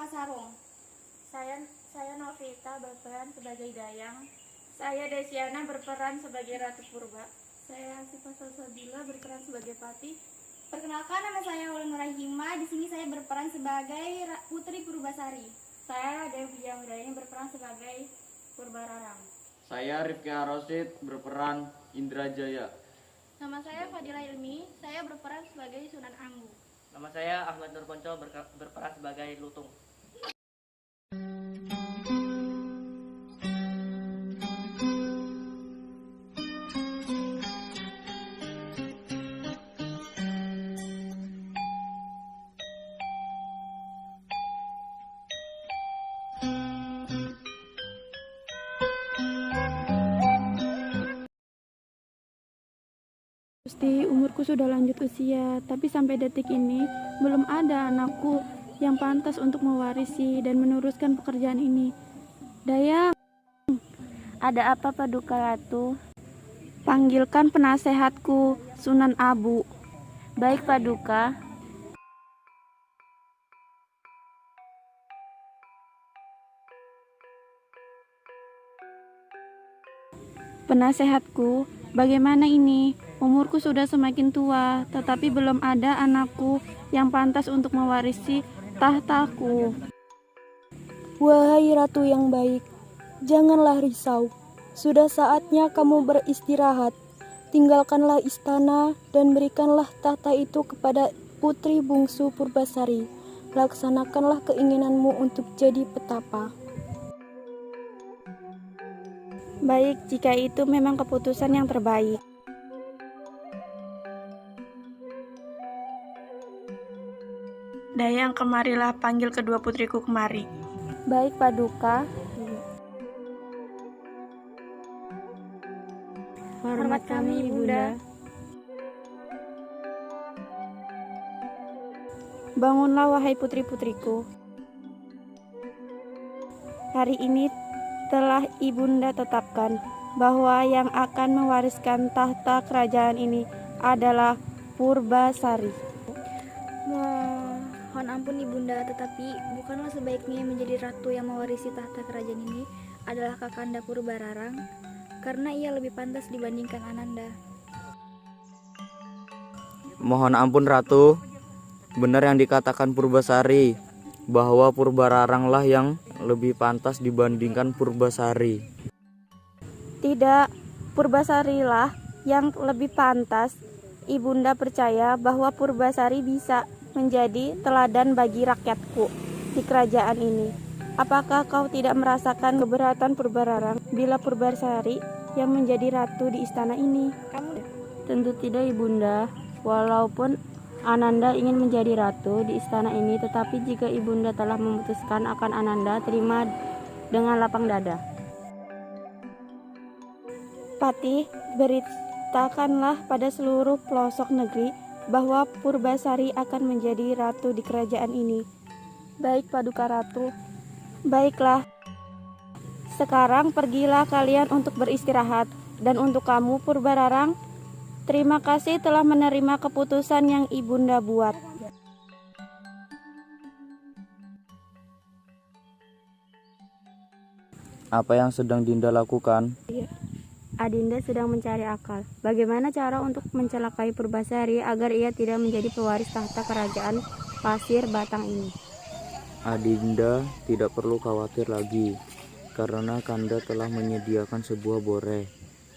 Sarung. Saya Novita berperan sebagai Dayang. Saya Desiana berperan sebagai Ratu Purba. Saya Siva Salsabila berperan sebagai Patih. Perkenalkan, nama saya Aulia Nurahima. Di sini saya berperan sebagai Putri Purbasari. Saya Devi Anggraini berperan sebagai Purbararang. Saya Rifki Arosid berperan Indrajaya. Nama saya Fadila Ilmi. Saya berperan sebagai Sunan Anggu. Nama saya Ahmad Nurponco berperan sebagai Lutung. Gusti, umurku sudah lanjut usia, tapi sampai detik ini belum ada anakku yang pantas untuk mewarisi dan meneruskan pekerjaan ini. Dayang, Ada apa Paduka Ratu? panggilkan penasehatku, Sunan Abu. Baik Paduka. Penasehatku, bagaimana ini? Umurku sudah semakin tua, tetapi belum ada anakku yang pantas untuk mewarisi tahtaku. Wahai ratu yang baik, janganlah risau. Sudah saatnya kamu beristirahat. Tinggalkanlah istana dan berikanlah tahta itu kepada putri bungsu Purbasari. Laksanakanlah keinginanmu untuk jadi petapa. Baik, jika itu memang keputusan yang terbaik. Dayang, kemarilah, panggil kedua putriku kemari. Baik Paduka. Hormat kami, Ibunda. Bangunlah, wahai putri-putriku. Hari ini telah Ibunda tetapkan bahwa yang akan mewariskan tahta kerajaan ini adalah Purbasari. Mohon ampun Ibunda, tetapi bukanlah sebaiknya menjadi ratu yang mewarisi tahta kerajaan ini adalah Kakanda Purbararang, karena ia lebih pantas dibandingkan Ananda. Mohon ampun Ratu, benar yang dikatakan Purbasari, bahwa Purbararanglah yang lebih pantas dibandingkan Purbasari. Tidak, Purbasarilah yang lebih pantas. Ibunda percaya bahwa Purbasari bisa menjadi teladan bagi rakyatku di kerajaan ini. Apakah kau tidak merasakan keberatan Purbararang bila Purbasari yang menjadi ratu di istana ini? Tentu tidak Ibunda. Walaupun Ananda ingin menjadi ratu di istana ini, tetapi jika Ibunda telah memutuskan akan Ananda, terima dengan lapang dada. Patih, beritakanlah pada seluruh pelosok negeri bahwa Purbasari akan menjadi ratu di kerajaan ini. Baik Paduka Ratu. Baiklah, sekarang pergilah kalian untuk beristirahat. Dan untuk kamu Purbararang, terima kasih telah menerima keputusan yang Ibunda buat. Apa yang sedang Dinda lakukan? Adinda sedang mencari akal. Bagaimana cara untuk mencelakai Purbasari agar ia tidak menjadi pewaris tahta kerajaan Pasir Batang ini? Adinda tidak perlu khawatir lagi, karena Kanda telah menyediakan sebuah boreh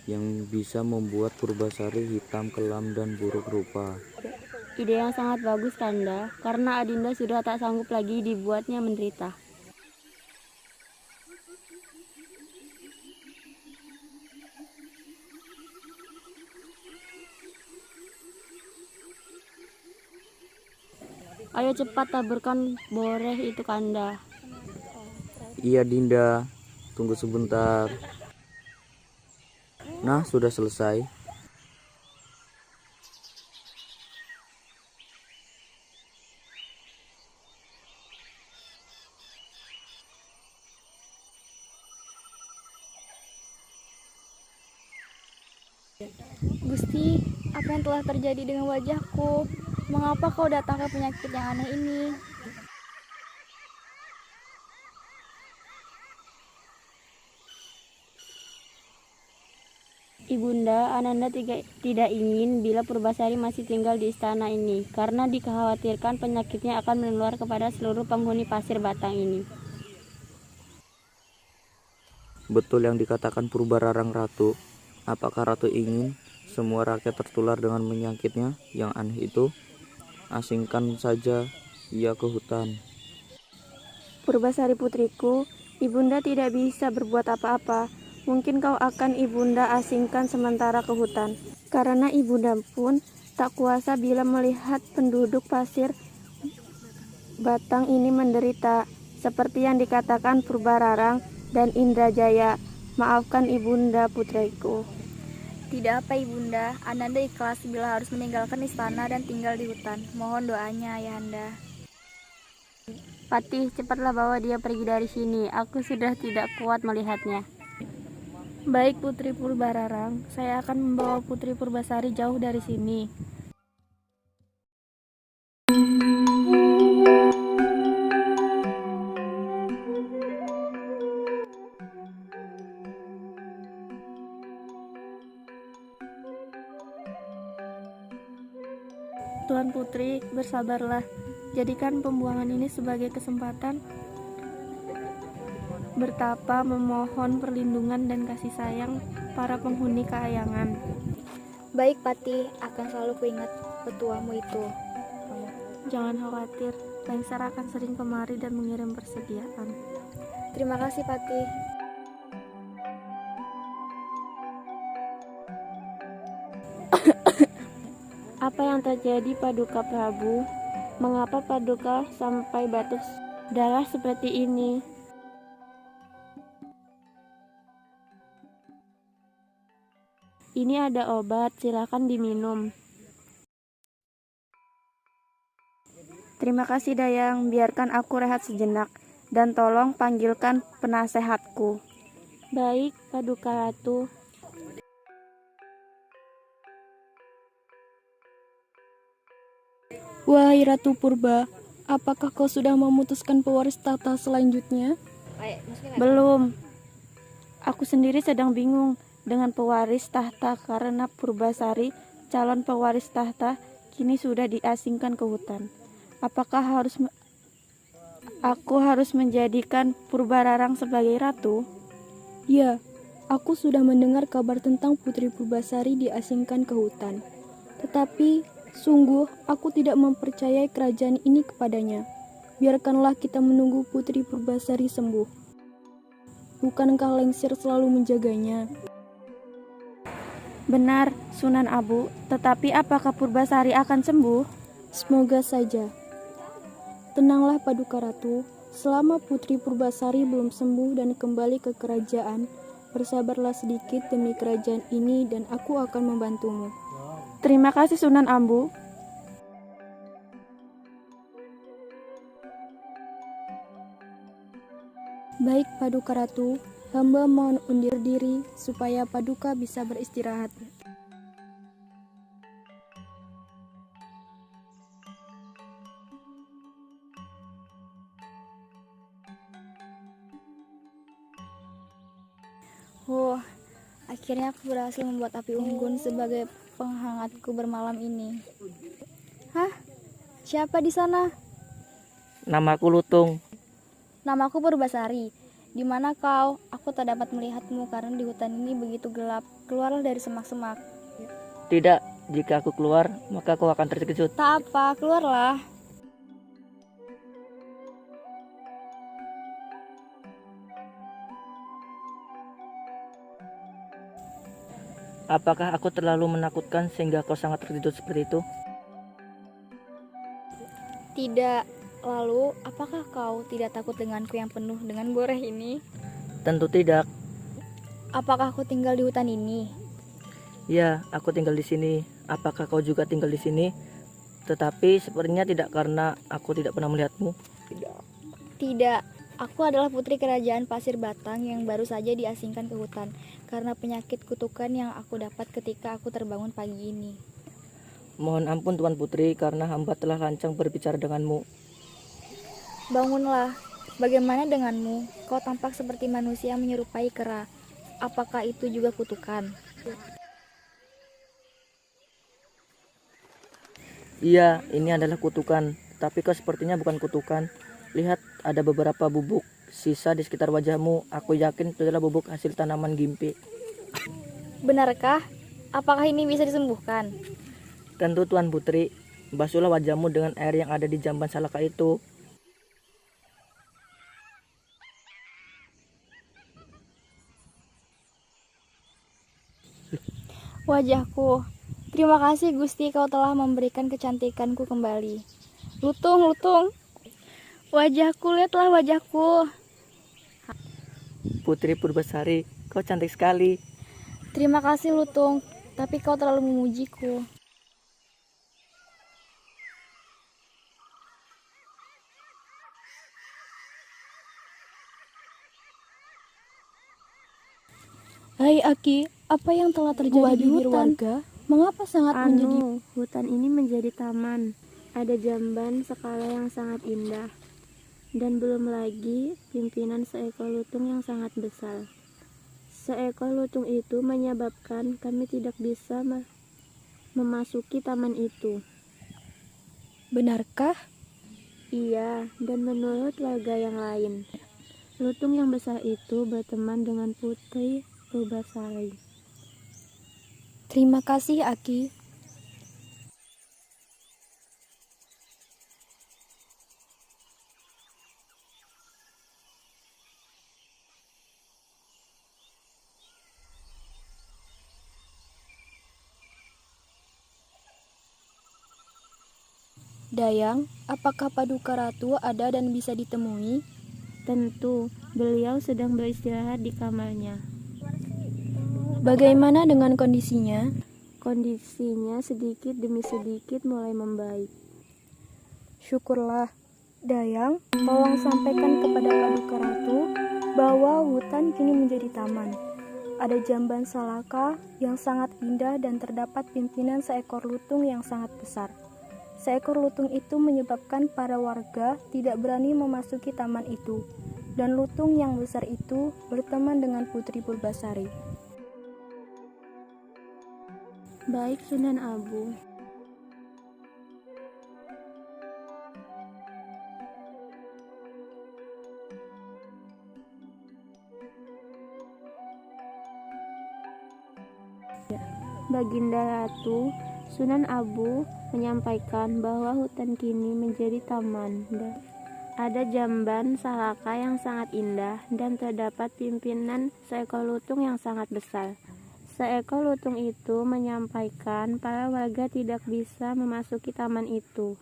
yang bisa membuat Purbasari hitam kelam dan buruk rupa. Ide yang sangat bagus Kanda, karena Adinda sudah tak sanggup lagi dibuatnya menderita. Ayo cepat taburkan boreh itu Kanda. Iya Dinda, tunggu sebentar. Nah, sudah selesai. Gusti, apa yang telah terjadi dengan wajahku? Mengapa kau datang ke penyakit yang aneh ini? Ibunda, Ananda tidak ingin bila Purbasari masih tinggal di istana ini, karena dikhawatirkan penyakitnya akan menular kepada seluruh penghuni pasir batang ini. Betul yang dikatakan Purbararang Ratu. Apakah Ratu ingin semua rakyat tertular dengan penyakitnya yang aneh itu? Asingkan saja ia ke hutan. Purbasari putriku, ibunda tidak bisa berbuat apa-apa. Mungkin kau akan ibunda asingkan sementara ke hutan. Karena ibunda pun tak kuasa bila melihat penduduk pasir batang ini menderita. Seperti yang dikatakan Purbararang dan Indrajaya. Maafkan ibunda putriku. Tidak apa ibunda, Ananda ikhlas bila harus meninggalkan istana dan tinggal di hutan. Mohon doanya ayahanda. Patih, cepatlah bawa dia pergi dari sini. Aku sudah tidak kuat melihatnya. Baik Putri Purbararang, saya akan membawa Putri Purbasari jauh dari sini. Tuan Putri, bersabarlah. Jadikan pembuangan ini sebagai kesempatan bertapa memohon perlindungan dan kasih sayang para penghuni Kahyangan. Baik Patih, akan selalu kuingat petuamu itu. Jangan khawatir, Lengser akan sering kemari dan mengirim persediaan. Terima kasih Patih. Apa yang terjadi Paduka Prabu? Mengapa Paduka sampai batuk darah seperti ini? Ini ada obat, silakan diminum. Terima kasih Dayang, biarkan aku rehat sejenak. Dan tolong panggilkan penasehatku. Baik, Paduka Ratu. Wahai Ratu Purba, apakah kau sudah memutuskan pewaris tahta selanjutnya? Belum. Aku sendiri sedang bingung dengan pewaris tahta karena Purbasari, calon pewaris tahta, kini sudah diasingkan ke hutan. Apakah aku harus menjadikan Purbararang sebagai ratu? Ya, aku sudah mendengar kabar tentang Putri Purbasari diasingkan ke hutan. Tetapi, sungguh aku tidak mempercayai kerajaan ini kepadanya. Biarkanlah kita menunggu Putri Purbasari sembuh. Bukankah Lengser selalu menjaganya? Benar, Sunan Abu, tetapi apakah Purbasari akan sembuh? Semoga saja. Tenanglah Paduka Ratu, selama Putri Purbasari belum sembuh dan kembali ke kerajaan, bersabarlah sedikit demi kerajaan ini dan aku akan membantumu. Terima kasih Sunan Abu. Baik Paduka Ratu, hamba mohon undur diri supaya Paduka bisa beristirahat. Akhirnya aku berhasil membuat api unggun sebagai penghangatku bermalam ini. Hah? Siapa di sana? Namaku Lutung. Namaku Purbasari. Di mana kau? Aku tak dapat melihatmu karena di hutan ini begitu gelap. Keluarlah dari semak-semak. Tidak, jika aku keluar, maka kau akan terkejut. Tak apa, keluarlah. Apakah aku terlalu menakutkan sehingga kau sangat terkejut seperti itu? Tidak. Lalu, apakah kau tidak takut denganku yang penuh dengan boreh ini? Tentu tidak. Apakah aku tinggal di hutan ini? Ya, aku tinggal di sini. Apakah kau juga tinggal di sini? Tetapi sepertinya tidak karena aku tidak pernah melihatmu. Tidak. Aku adalah putri kerajaan Pasir Batang yang baru saja diasingkan ke hutan karena penyakit kutukan yang aku dapat ketika aku terbangun pagi ini. Mohon ampun Tuan Putri karena hamba telah lancang berbicara denganmu. Bangunlah. Bagaimana denganmu? Kau tampak seperti manusia menyerupai kera. Apakah itu juga kutukan? Iya, ini adalah kutukan. Tapi kau sepertinya bukan kutukan. Lihat, ada beberapa bubuk sisa di sekitar wajahmu. Aku yakin itu adalah bubuk hasil tanaman gimpi. Benarkah? Apakah ini bisa disembuhkan? Tentu Tuan Putri, basuhlah wajahmu dengan air yang ada di jamban salaka itu. Wajahku. Terima kasih Gusti, kau telah memberikan kecantikanku kembali. Lutung, Lutung. Wajahku, lihatlah wajahku. Putri Purbasari, kau cantik sekali. Terima kasih Lutung, tapi kau terlalu memujiku. Hai Aki, apa yang telah terjadi di bibir warga? Mengapa sangat menjadi... Hutan ini menjadi taman. Ada jamban skala yang sangat indah. Dan belum lagi pimpinan seekor lutung yang sangat besar. Seekor lutung itu menyebabkan kami tidak bisa memasuki taman itu. Benarkah? Iya, dan menurut warga yang lain, lutung yang besar itu berteman dengan Putri Purbasari. Terima kasih Aki. Dayang, apakah Paduka Ratu ada dan bisa ditemui? Tentu, beliau sedang beristirahat di kamarnya. Bagaimana dengan kondisinya? Kondisinya sedikit demi sedikit mulai membaik. Syukurlah. Dayang, tolong sampaikan kepada Paduka Ratu bahwa hutan kini menjadi taman. Ada jamban salaka yang sangat indah dan terdapat pimpinan seekor lutung yang sangat besar. Seekor lutung itu menyebabkan para warga tidak berani memasuki taman itu, dan lutung yang besar itu berteman dengan Putri Purbasari. Baik Sunan Abu. Baginda Ratu, Sunan Abu menyampaikan bahwa hutan kini menjadi taman dan ada jamban salaka yang sangat indah dan terdapat pimpinan seekor lutung yang sangat besar. Seekor lutung itu menyampaikan para warga tidak bisa memasuki taman itu.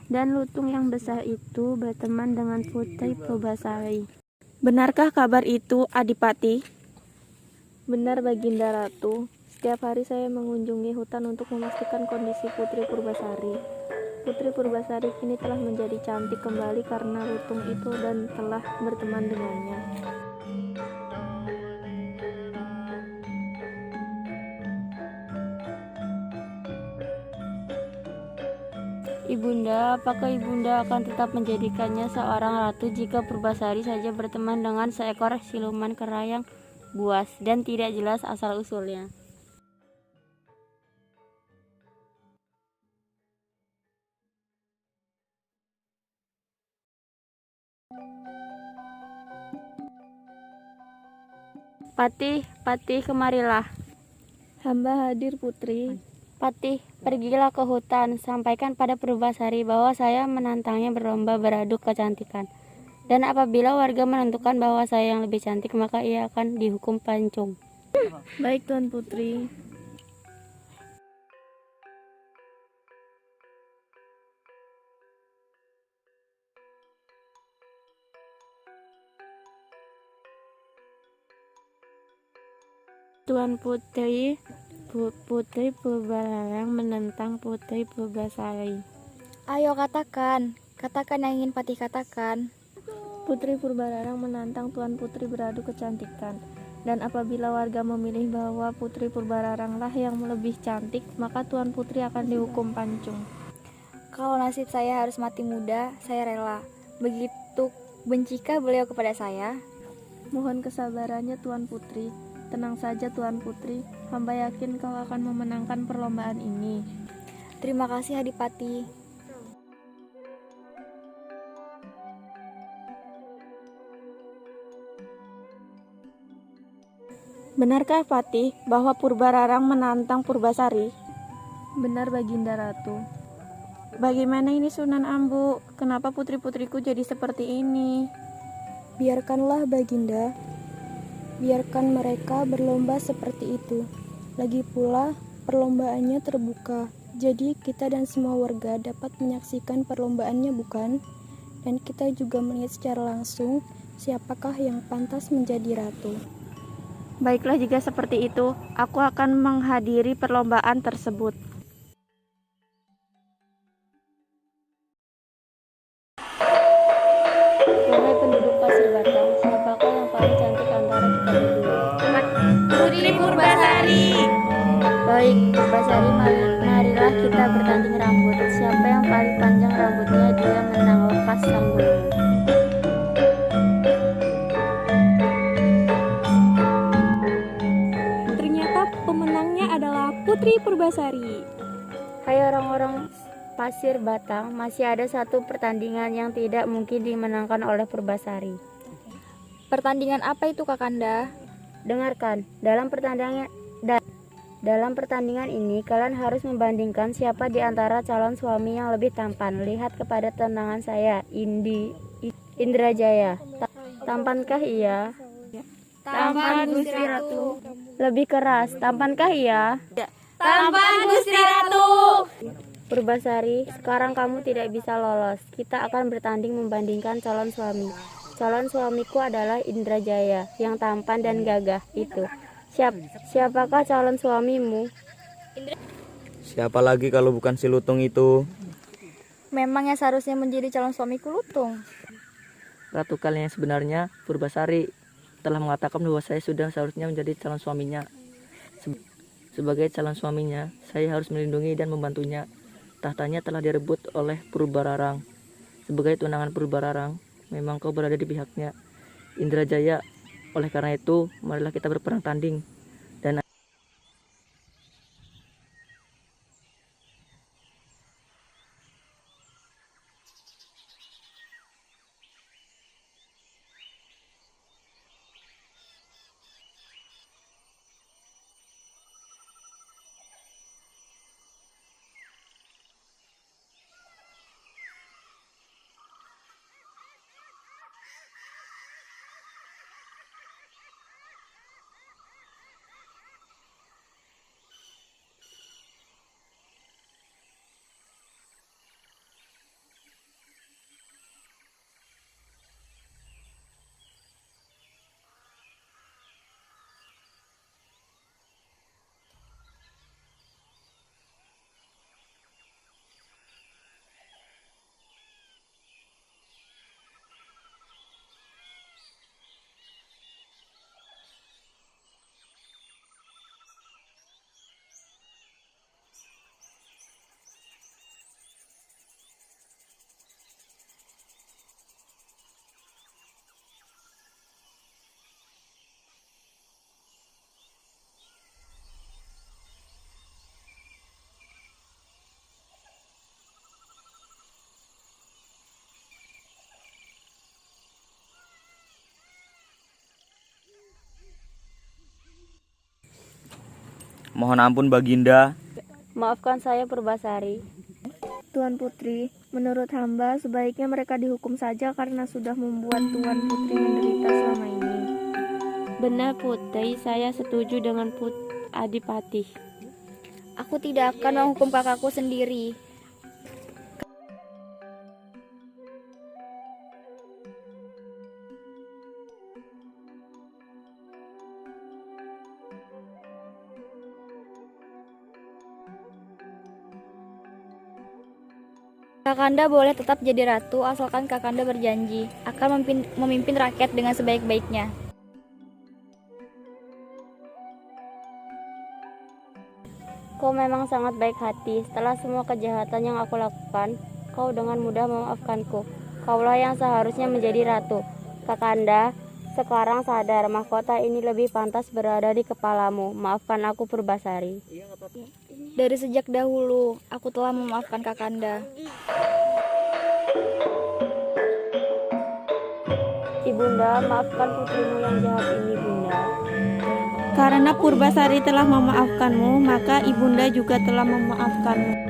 Dan lutung yang besar itu berteman dengan Putri Purbasari. Benarkah kabar itu, Adipati? Benar Baginda Ratu. Setiap hari saya mengunjungi hutan untuk memastikan kondisi Putri Purbasari. Putri Purbasari kini telah menjadi cantik kembali karena lutung itu dan telah berteman dengannya. Ibunda, apakah Ibunda akan tetap menjadikannya seorang ratu jika Purbasari saja berteman dengan seekor siluman kera yang buas dan tidak jelas asal-usulnya? Patih, kemarilah. Hamba hadir, Putri. Patih, pergilah ke hutan, sampaikan pada Purbasari bahwa saya menantangnya berlomba beradu kecantikan. Dan apabila warga menentukan bahwa saya yang lebih cantik, maka ia akan dihukum pancung. Baik, Tuan Putri. Tuan Putri, Putri Purbalarang menentang Putri Purbasari. Ayo katakan yang ingin Patih katakan. Putri Purbalarang menantang Tuan Putri beradu kecantikan. Dan apabila warga memilih bahwa Putri Purbalaranglah yang lebih cantik, maka Tuan Putri akan dihukum pancung. Kalau nasib saya harus mati muda, saya rela. Begitu bencikah beliau kepada saya? Mohon kesabarannya Tuan Putri. Tenang saja Tuan Putri, hamba yakin kau akan memenangkan perlombaan ini. Terima kasih Adipati. Benarkah Patih bahwa Purbararang menantang Purbasari? Benar Baginda Ratu. Bagaimana ini Sunan Ambu? Kenapa putri-putriku jadi seperti ini? Biarkanlah Baginda, biarkan mereka berlomba seperti itu. Lagi pula perlombaannya terbuka, jadi kita dan semua warga dapat menyaksikan perlombaannya bukan? Dan kita juga melihat secara langsung siapakah yang pantas menjadi ratu. Baiklah jika seperti itu, aku akan menghadiri perlombaan tersebut. Wahai penduduk Pasir Batang, siapakah yang paling cantik antara kita berdua? Putri Purbasari. Baik, Purbasari, marilah kita bertanding rambut. Siapa yang paling panjang rambutnya, dia menang. Lepas sanggulmu. Ternyata pemenangnya adalah Putri Purbasari. Hai orang-orang Pasir Batang, masih ada satu pertandingan yang tidak mungkin dimenangkan oleh Purbasari. Pertandingan apa itu Kakanda? Dengarkan, dalam pertandingan ini kalian harus membandingkan siapa di antara calon suami yang lebih tampan. Lihat kepada tenangan saya, Indrajaya. Tampankah ia? Tampan Gusti Ratu. Lebih keras, tampankah ia? Tampan Gusti Ratu. Purbasari, sekarang kamu tidak bisa lolos. Kita akan bertanding membandingkan calon suami. Calon suamiku adalah Indrajaya, yang tampan dan gagah itu. Siapakah calon suamimu? Siapa lagi kalau bukan si Lutung itu? Memangnya seharusnya menjadi calon suamiku Lutung. Ratu kalian yang sebenarnya, Purbasari, telah mengatakan bahwa saya sudah seharusnya menjadi calon suaminya. Sebagai calon suaminya, saya harus melindungi dan membantunya. Tahtanya telah direbut oleh Purbararang. Sebagai tunangan Purbararang, memang kau berada di pihaknya, Indrajaya. Oleh karena itu, marilah kita berperang tanding. Dan Mohon ampun Baginda. Maafkan saya Purbasari. Tuan Putri, menurut hamba sebaiknya mereka dihukum saja karena sudah membuat Tuan Putri menderita selama ini. Benar Putri, saya setuju dengan Adipati. Aku tidak akan menghukum kakakku sendiri. Kakanda boleh tetap jadi ratu asalkan Kakanda berjanji akan memimpin rakyat dengan sebaik-baiknya. Kau memang sangat baik hati. Setelah semua kejahatan yang aku lakukan, kau dengan mudah memaafkanku. Kaulah yang seharusnya menjadi ratu. Kakanda, sekarang sadar mahkota ini lebih pantas berada di kepalamu. Maafkan aku Purbasari. Dari sejak dahulu, aku telah memaafkan Kakanda. Ibunda, maafkan putrimu yang jahat ini, Bunda. Karena Purbasari telah memaafkanmu, maka Ibunda juga telah memaafkanmu.